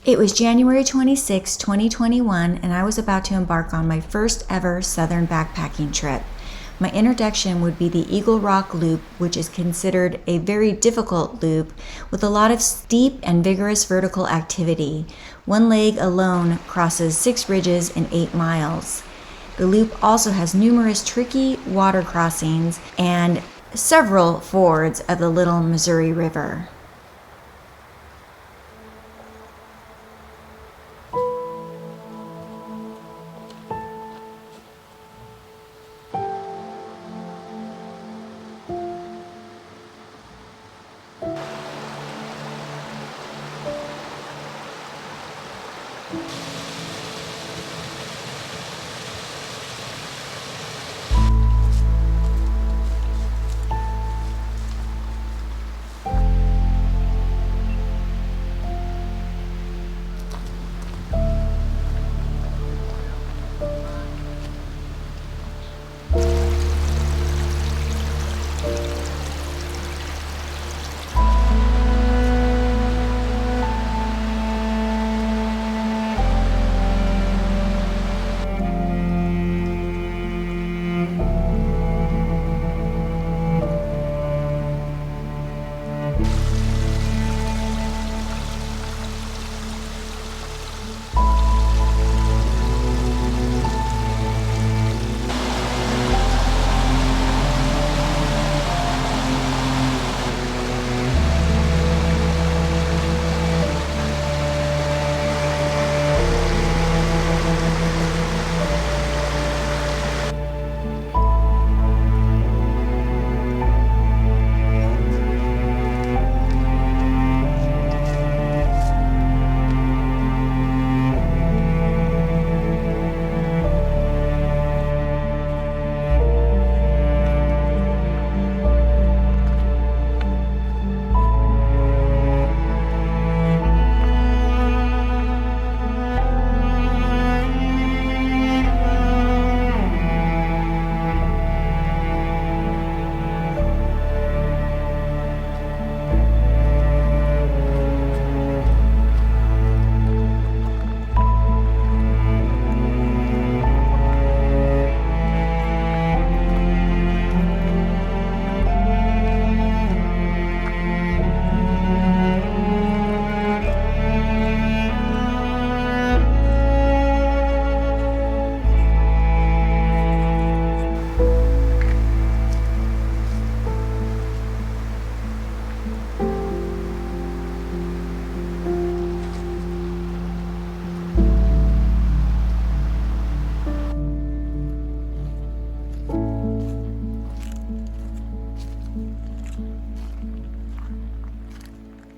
It was January 26, 2021, and I was about to embark on my first ever southern backpacking trip. My introduction would be the Eagle Rock Loop, which is considered a very difficult loop with a lot of steep and vigorous vertical activity. One leg alone crosses 6 ridges in 8 miles. The loop also has numerous tricky water crossings and several fords of the Little Missouri River.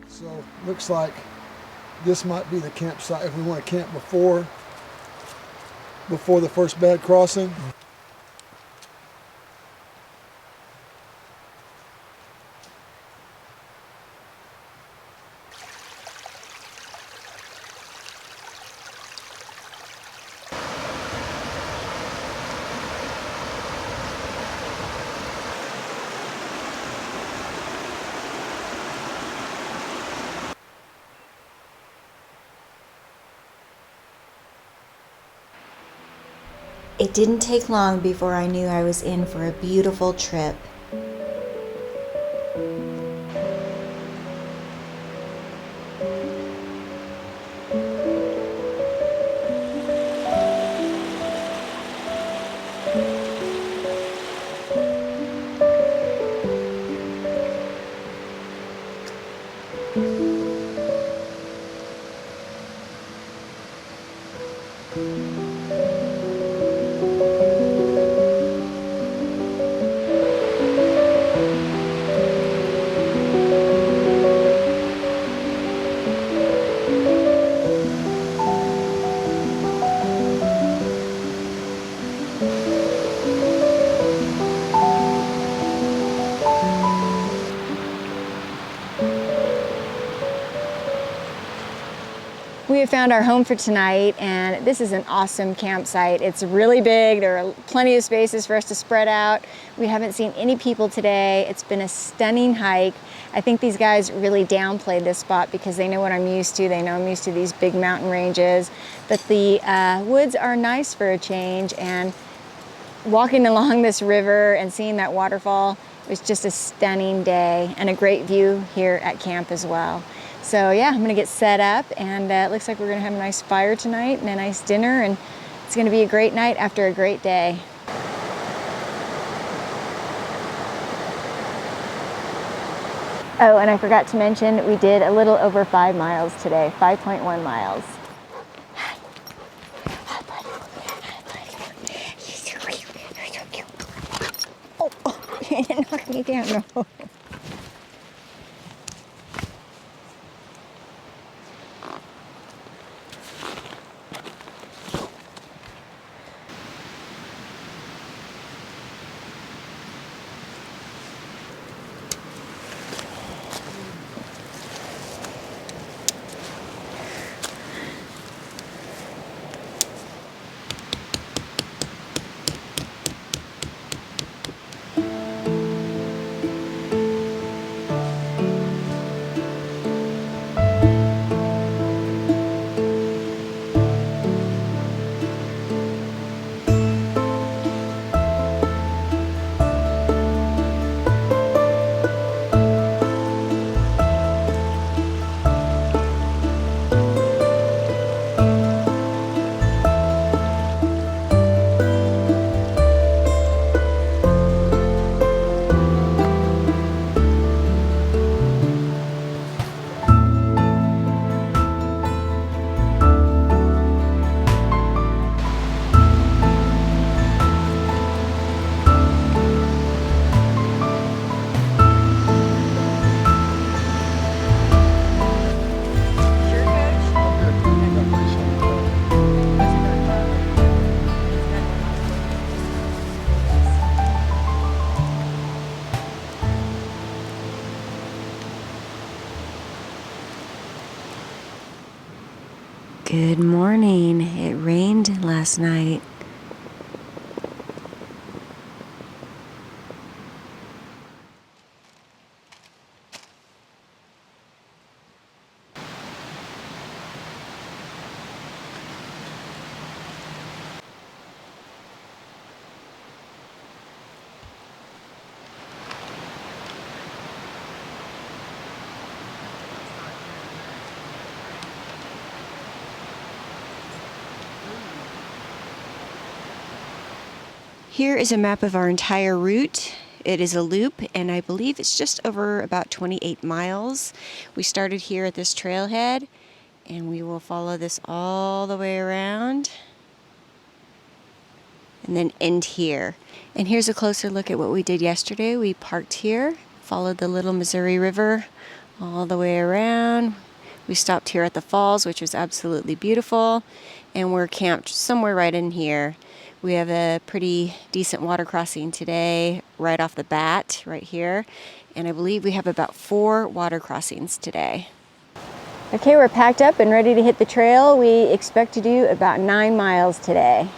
So looks like this might be the campsite if we want to camp before the first bad crossing. It didn't take long before I knew I was in for a beautiful trip. have found our home for tonight, and this is an awesome campsite. It's really big. There are plenty of spaces for us to spread out. We haven't seen any people today. It's been a stunning hike. I think these guys really downplayed this spot because they know what I'm used to. They know I'm used to these big mountain ranges. But the woods are nice for a change, and walking along this river and seeing that waterfall was just a stunning day and a great view here at camp as well. So yeah, I'm gonna get set up, and it looks like we're gonna have a nice fire tonight and a nice dinner, and it's gonna be a great night after a great day. Oh, and I forgot to mention, we did a little over 5 miles today, 5.1 miles. Knock me down. No. Good morning. It rained last night. Here is a map of our entire route. It is a loop, and I believe it's just over about 28 miles. We started here at this trailhead, and we will follow this all the way around and then end here. And here's a closer look at what we did yesterday. We parked here, followed the Little Missouri River all the way around. We stopped here at the falls, which was absolutely beautiful, and we're camped somewhere right in here. We have a pretty decent water crossing today, right off the bat, right here. And I believe we have about 4 water crossings today. Okay, we're packed up and ready to hit the trail. We expect to do about 9 miles today.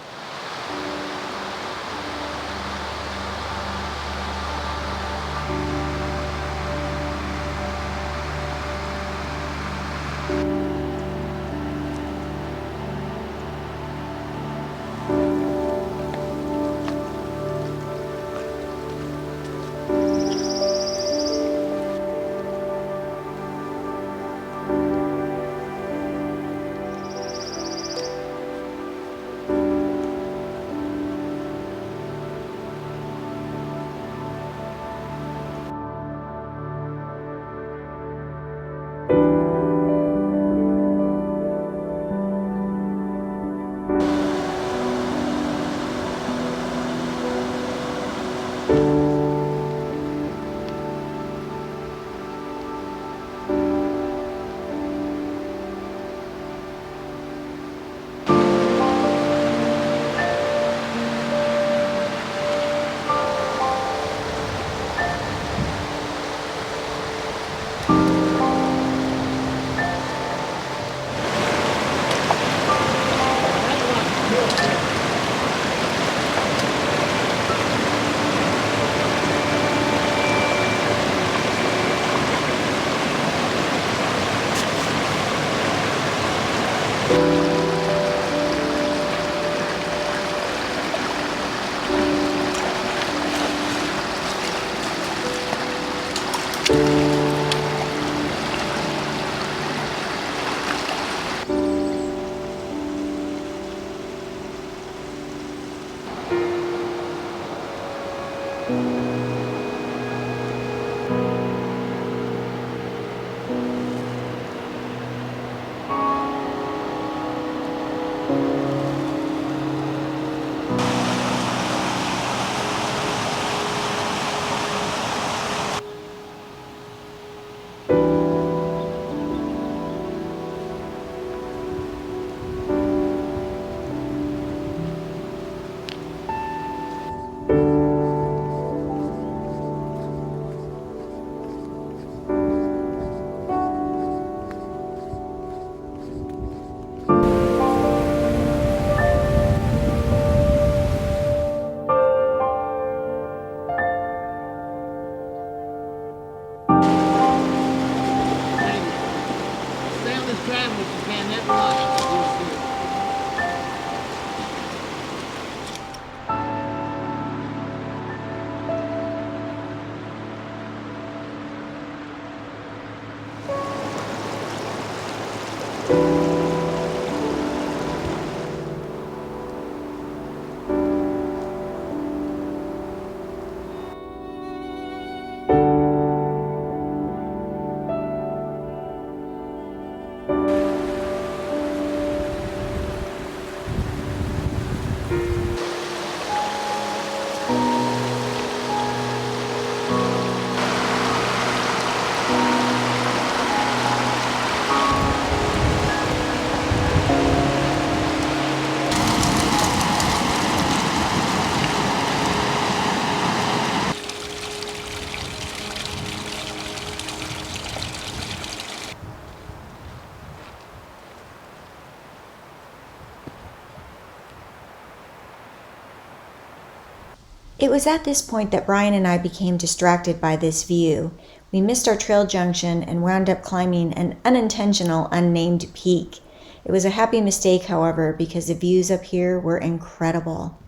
It was at this point that Bryan and I became distracted by this view. We missed our trail junction and wound up climbing an unintentional, unnamed peak. It was a happy mistake, however, because the views up here were incredible.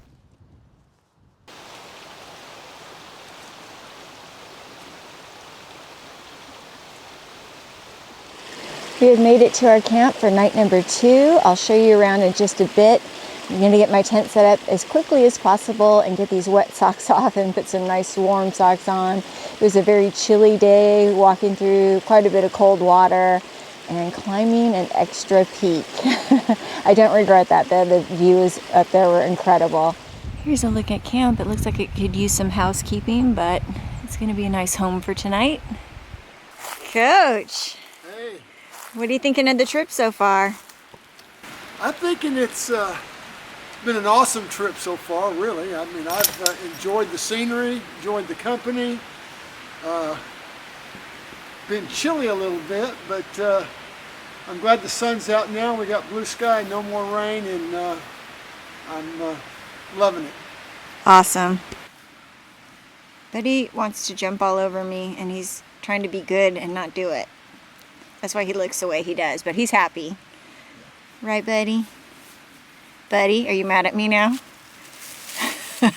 We have made it to our camp for night number 2. I'll show you around in just a bit. I'm going to get my tent set up as quickly as possible and get these wet socks off and put some nice warm socks on. It was a very chilly day, walking through quite a bit of cold water and climbing an extra peak. I don't regret that though. The views up there were incredible. Here's a look at camp. It looks like it could use some housekeeping, but it's going to be a nice home for tonight. Coach, Hey, what are you thinking of the trip so far? I'm thinking it's been an awesome trip so far, really. I mean, I've enjoyed the scenery, enjoyed the company. Been chilly a little bit, but I'm glad the sun's out now. We got blue sky, no more rain, and I'm loving it. Awesome. Buddy wants to jump all over me, and he's trying to be good and not do it. That's why he looks the way he does, but he's happy. Right, Buddy? Buddy, are you mad at me now? I'm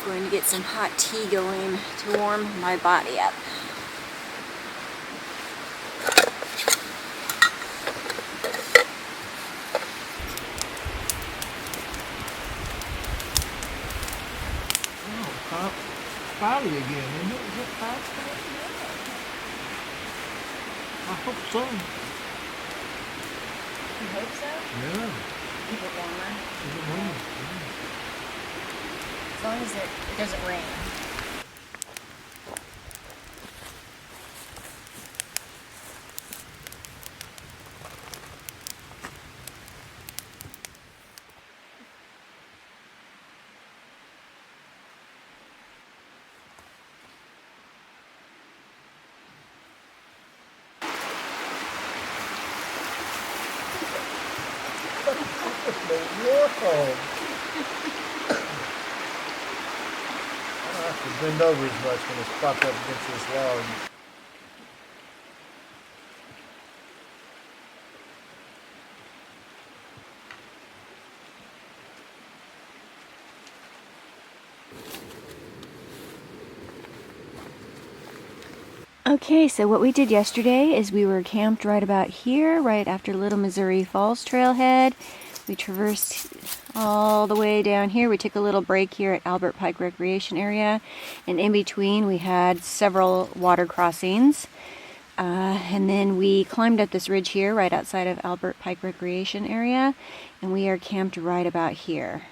going to get some hot tea going to warm my body up. Cloudy again, isn't it? Is it cloudy? I hope so. You hope so? Yeah. Keep it warmer. Is it warm? As long as it doesn't rain. Whoa. I don't have to bend over as much when it's propped up against this log. Okay, so what we did yesterday is we were camped right about here, right after Little Missouri Falls Trailhead. We traversed all the way down here. We took a little break here at Albert Pike Recreation Area, and in between we had several water crossings. And then we climbed up this ridge here right outside of Albert Pike Recreation Area, and we are camped right about here.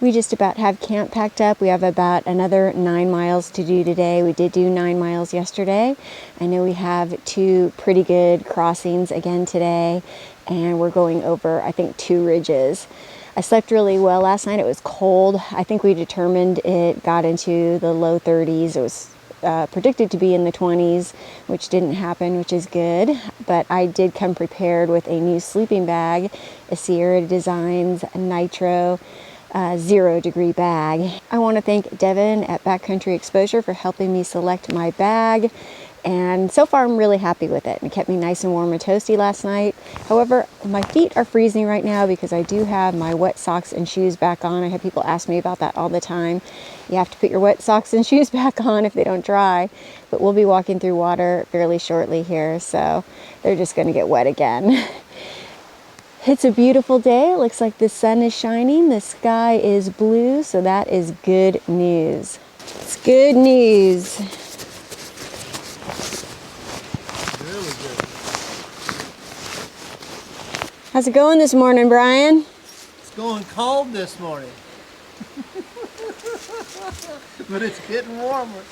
We just about have camp packed up. We have about another 9 miles to do today. We did do 9 miles yesterday. I know we have 2 pretty good crossings again today, and we're going over, I think, 2 ridges. I slept really well last night. It was cold. I think we determined it got into the low 30s. It was predicted to be in the 20s, which didn't happen, which is good. But I did come prepared with a new sleeping bag, a Sierra Designs Nitro 0-degree bag. I want to thank Devin at Backcountry Exposure for helping me select my bag, and so far I'm really happy with it. It kept me nice and warm and toasty last night. However, my feet are freezing right now because I do have my wet socks and shoes back on. I have people ask me about that all the time. You have to put your wet socks and shoes back on if they don't dry, but we'll be walking through water fairly shortly here, so they're just going to get wet again. It's a beautiful day. It looks like the sun is shining. The sky is blue, so that is good news. It's good news. Really good. How's it going this morning, Brian? It's going cold this morning. But it's getting warmer.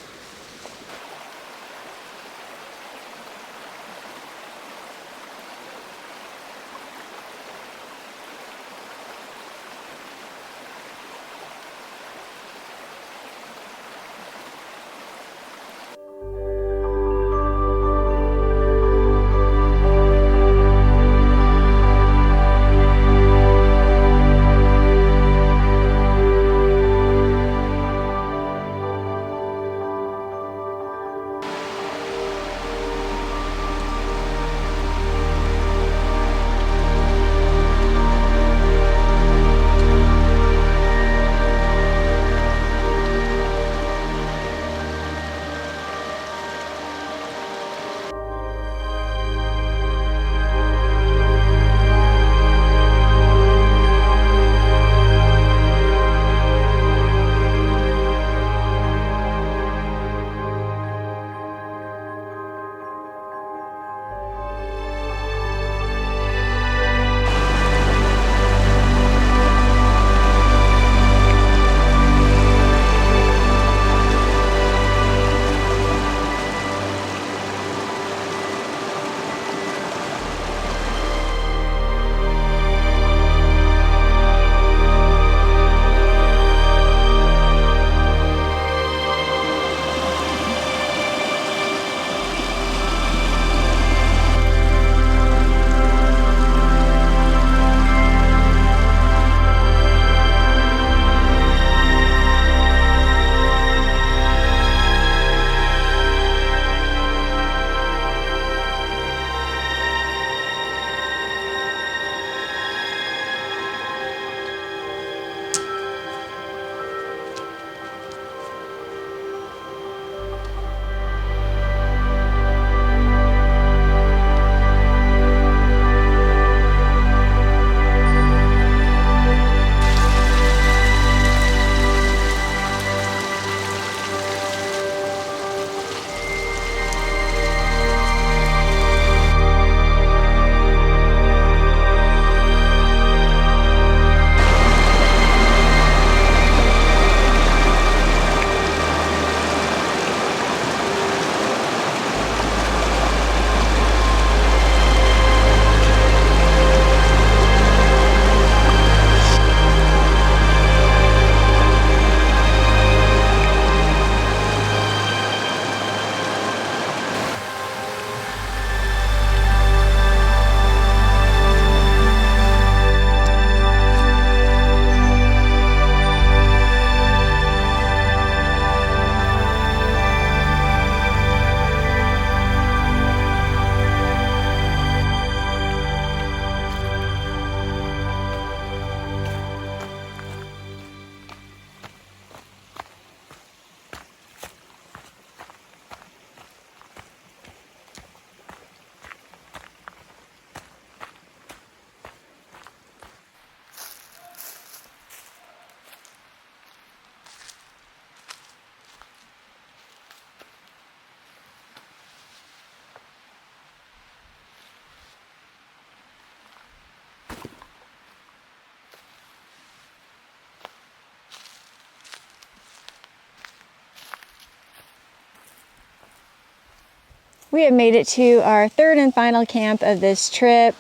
We have made it to our third and final camp of this trip.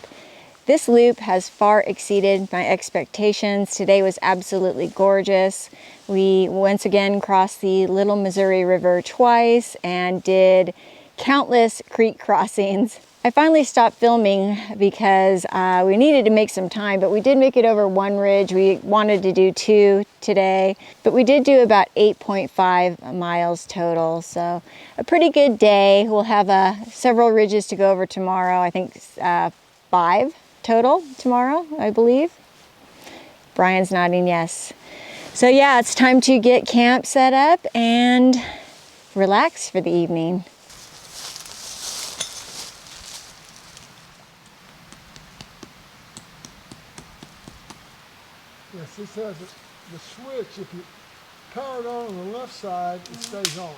This loop has far exceeded my expectations. Today was absolutely gorgeous. We once again crossed the Little Missouri River twice and did countless creek crossings. I finally stopped filming because we needed to make some time, but we did make it over one ridge. We wanted to do 2 today, but we did do about 8.5 miles total. So a pretty good day. We'll have several ridges to go over tomorrow. I think 5 total tomorrow, I believe. Brian's nodding yes. So yeah, it's time to get camp set up and relax for the evening. Yes, this has the switch. If you power it on the left side, it stays on.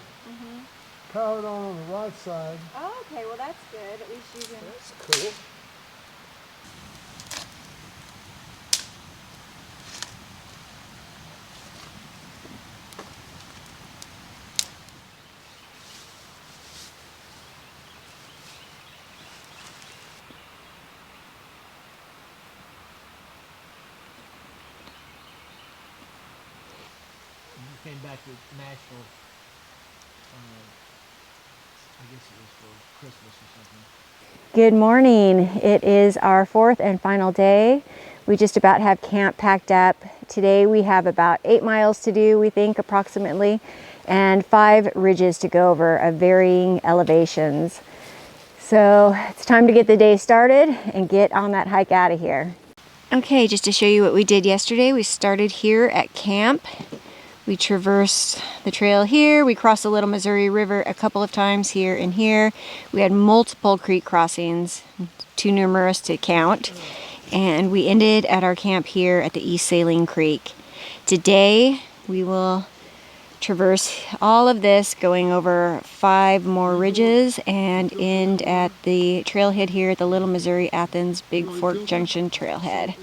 Power it on the right side. Oh, okay, well that's good. At least you can. That's cool. You came back to Nashville, I guess it was for Christmas or something. Good morning. It is our 4th and final day. We just about have camp packed up. Today we have about 8 miles to do, we think, approximately, and 5 ridges to go over of varying elevations. So it's time to get the day started and get on that hike out of here. Okay, just to show you what we did yesterday, we started here at camp. We traversed the trail here. We crossed the Little Missouri River a couple of times here and here. We had multiple creek crossings, too numerous to count. And we ended at our camp here at the East Saline Creek. Today, we will traverse all of this, going over 5 more ridges and end at the trailhead here at the Little Missouri Athens Big Fork Junction trailhead.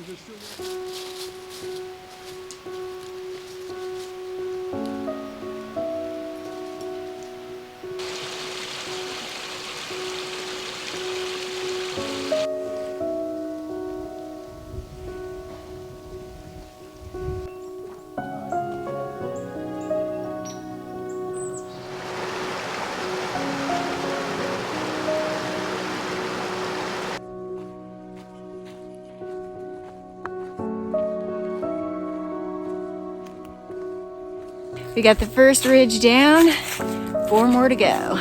We got the first ridge down, 4 more to go.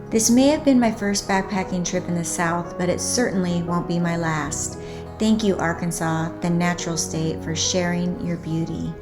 This may have been my first backpacking trip in the South, but it certainly won't be my last. Thank you, Arkansas, the natural state, for sharing your beauty.